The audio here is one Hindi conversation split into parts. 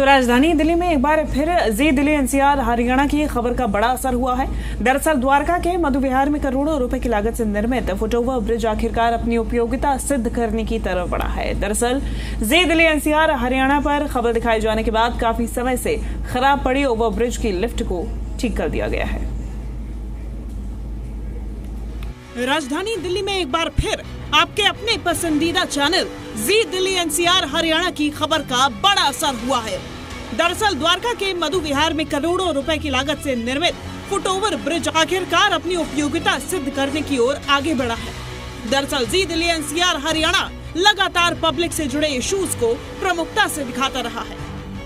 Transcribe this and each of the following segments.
तो राजधानी दिल्ली में एक बार फिर जी दिल्ली एनसीआर हरियाणा की खबर का बड़ा असर हुआ है। दरअसल द्वारका के मधु विहार में करोड़ों रुपए की लागत से निर्मित फुटओवर ब्रिज आखिरकार अपनी उपयोगिता सिद्ध करने की तरफ बढ़ा है। दरअसल जी दिल्ली एनसीआर हरियाणा पर खबर दिखाए जाने के बाद काफी समय से खराब पड़ी ओवरब्रिज की लिफ्ट को ठीक कर दिया गया है। राजधानी दिल्ली में एक बार फिर आपके अपने पसंदीदा चैनल जी दिल्ली एनसीआर हरियाणा की खबर का बड़ा असर हुआ है। दरअसल द्वारका के मधु विहार में करोड़ों रुपए की लागत से निर्मित फुटओवर ब्रिज आखिरकार अपनी उपयोगिता सिद्ध करने की ओर आगे बढ़ा है। दरअसल जी दिल्ली एनसीआर हरियाणा लगातार पब्लिक से जुड़े इश्यूज को प्रमुखता से दिखाता रहा है।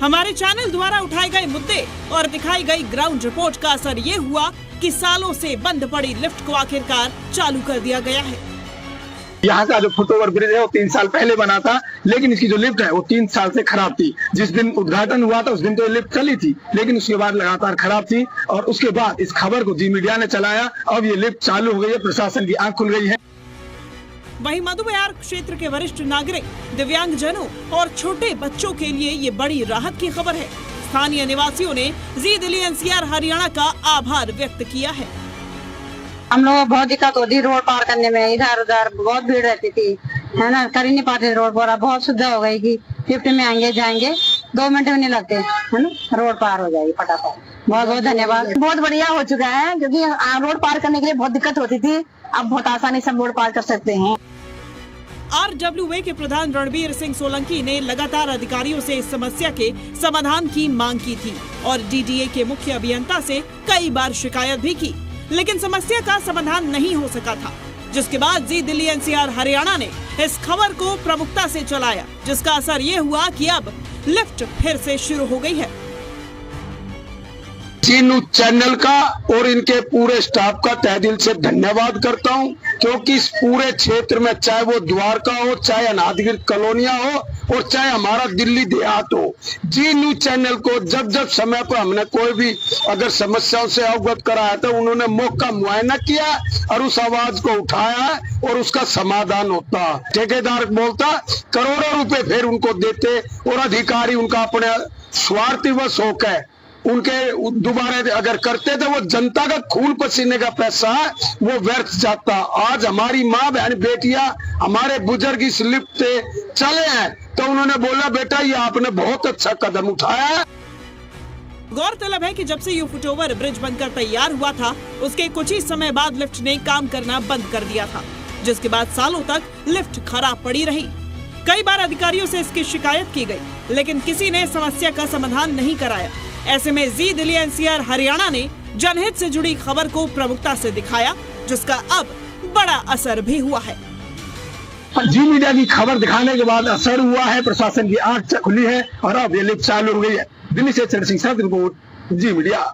हमारे चैनल द्वारा उठाए गए मुद्दे और दिखाई गई ग्राउंड रिपोर्ट का असर ये हुआ कि सालों से बंद पड़ी लिफ्ट को आखिरकार चालू कर दिया गया है। यहाँ का जो फुटओवर ब्रिज है वो 3 साल पहले बना था, लेकिन इसकी जो लिफ्ट है वो 3 साल से खराब थी। जिस दिन उद्घाटन हुआ था उस दिन तो लिफ्ट चली थी, लेकिन उसके बाद लगातार खराब थी और उसके बाद इस खबर को जी मीडिया ने चलाया। अब ये लिफ्ट चालू हो गई है, प्रशासन की आंख खुल गई है। वहीं मधु विहार क्षेत्र के वरिष्ठ नागरिक, दिव्यांगजनों और छोटे बच्चों के लिए ये बड़ी राहत की खबर है। स्थानीय निवासियों ने जी दिल्ली एनसीआर हरियाणा का आभार व्यक्त किया है। हम लोगों को बहुत दिक्कत होती रोड पार करने में, इधर उधर बहुत भीड़ रहती थी, है ना, कर ही नहीं पाते रोड पर। बहुत सुविधा हो गई कि लिफ्ट में आएंगे जाएंगे 2 मिनट भी नहीं लगते, है ना, रोड पार हो जाएगी फटाफट। बहुत बहुत धन्यवाद। बहुत बढ़िया हो चुका है, क्योंकि रोड पार करने के लिए बहुत दिक्कत होती थी, अब बहुत आसानी से रोड पार कर सकते हैं। RWA के प्रधान रणबीर सिंह सोलंकी ने लगातार अधिकारियों से इस समस्या के समाधान की मांग की थी और DDA के मुख्य अभियंता से कई बार शिकायत भी की, लेकिन समस्या का समाधान नहीं हो सका था। जिसके बाद जी दिल्ली एनसीआर हरियाणा ने इस खबर को प्रमुखता से चलाया, जिसका असर ये हुआ कि अब लिफ्ट फिर से शुरू हो गई है। जी न्यूज चैनल का और इनके पूरे स्टाफ का तहे दिल से धन्यवाद करता हूं, क्योंकि इस पूरे क्षेत्र में चाहे वो द्वारका हो, चाहे अनाधिकृत कॉलोनियां हो और चाहे हमारा दिल्ली देहात हो, जी न्यूज चैनल को जब जब समय पर हमने कोई भी अगर समस्याओं से अवगत कराया तो उन्होंने मौका मुआयना किया और उस आवाज को उठाया और उसका समाधान होता। ठेकेदार बोलता करोड़ों रुपए फिर उनको देते और अधिकारी उनका अपने स्वार्थवश होकर उनके दोबारा अगर करते तो वो जनता का खून पसीने का पैसा वो व्यर्थ जाता। आज हमारी माँ बहन बेटियां हमारे बुजुर्ग इस लिफ्ट से चले हैं तो उन्होंने बोला बेटा ये आपने बहुत अच्छा कदम उठाया। गौरतलब है कि जब से ये फुटओवर ब्रिज बनकर तैयार हुआ था उसके कुछ ही समय बाद लिफ्ट ने काम करना बंद कर दिया था, जिसके बाद सालों तक लिफ्ट खराब पड़ी रही। कई बार अधिकारियों से इसकी शिकायत की गई, लेकिन किसी ने समस्या का समाधान नहीं कराया। ऐसे में जी दिल्ली एनसीआर हरियाणा ने जनहित से जुड़ी खबर को प्रमुखता से दिखाया, जिसका अब बड़ा असर भी हुआ है। जी मीडिया की खबर दिखाने के बाद असर हुआ है, प्रशासन की आंख खुली है और अब ये लिफ्ट चालू हो गई है। दिल्ली से चंद्र सिंह रिपोर्ट, जी मीडिया।